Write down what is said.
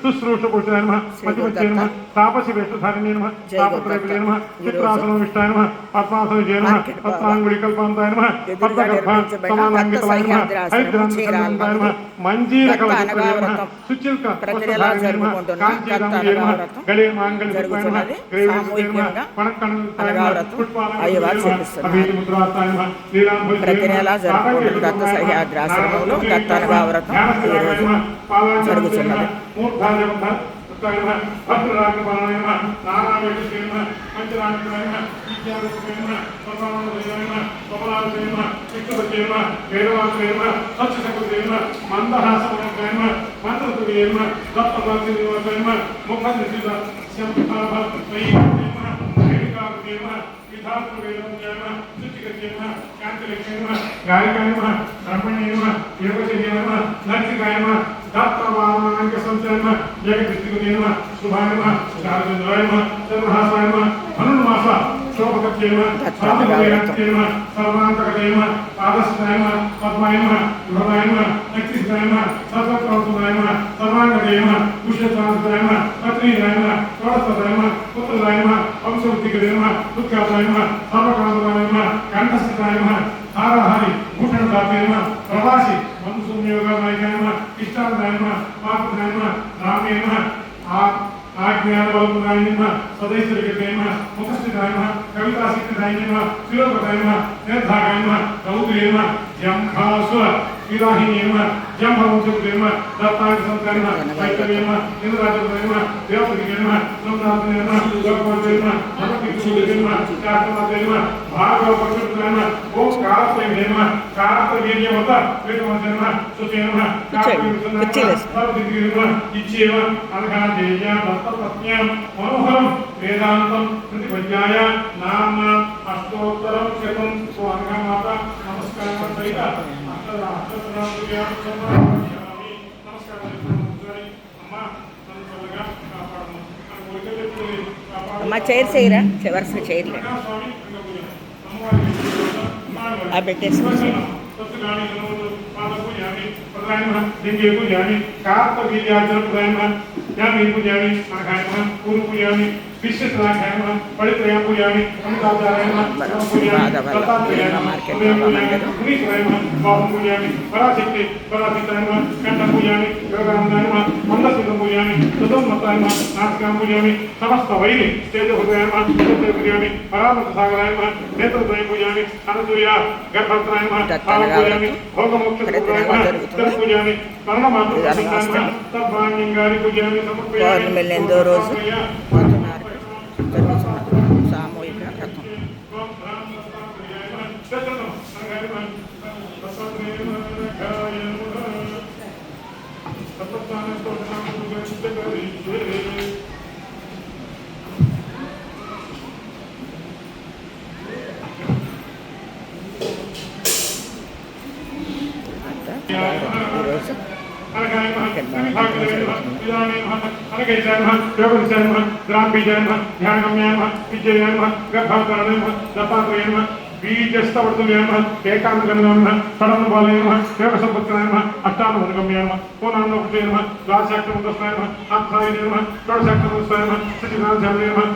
శుశ్రూషభూషణాయ నమః మతిమత్యే నమః తాపసి వేషధారిణే నమః తాపత్రయే నమః చిత్రాసనం విష్టాయ నమః పద్మాసనజే నమః పద్మాంగుళికల్పాంతాయ నమః పద్మగర్భ సమానాంగితాయ నమః హైద్రాంతకల్పాంతాయ నమః మంజీరకలపాయ నమః సుచిల్క వస్త్రధారిణే నమః కాంచీరామజే నమః గళే మాంగళ్యపుత్రాయ నమః గ్రేవస్యే నమః పణక్కణంతాయ నమః పుష్పాలంకారాయ నమః అభిముద్రాస్తాయ నమః ప్రతి నెల జరుపుకుంటున్న దత్త సహ్యాద్రాశ్రమంలో దత్తానుభావ వ్రతం ఈరోజు జరుగుతున్నది. ప్రవాసి आज्ञानवल्लभाय नमः सदैश्वर्यकाय नमः मुखस्थिताय नमः कवितासिद्धाय नमः शिरोपकाय नमः निर्धागाय नमः रौद्राय नमः जंघासुर विराहिणे नमः जंभवंशकृते नमः दत्ताय संताय नमः चैतन्ये नमः इंद्राजपते नमः देवपते नमः नमनाथने नमः लोकपते नमः भगवतीक्षुते नमः चातमाते नमः भागवतपक्षते नमः ओम कारत्वे नमः कारत्वेर्यवत वेदमते नमः सुते नमः कारत्वे नमः इच्छेव अनघादेय दत्तपत्न्यां मनोहरं वेदान्तं प्रतिपद्याय नाम्ना अष्टोत्तरं शतं स्वांगमाता नमस्कारं सहिता అమ్మ చైర్ చేయరా వరుస చైర్లే ఆ పెట్టేసి समस्त वैरी तेज हृदय परामत सागराय नेत्रद्वय पूजामि अनसूय गर्भत्राय भोगमोक्ष पूजामि పౌర్ణమి ఎందో రోజు సామూహిక వ్రతం. ఈరోజు बीजस्तवर्तुले नमः एकान्तगमनाय नमः षडन्नपाले नमः देवसंपत्तनाय नमः अष्टानवगम्याय नमः पूर्णान्नवृत्ते नमः द्वादशाक्षरमुद्रस्ताय नमः आत्माय नमः षोडशाक्षरमुद्रस्ताय नमः सचिदानंदाय नमः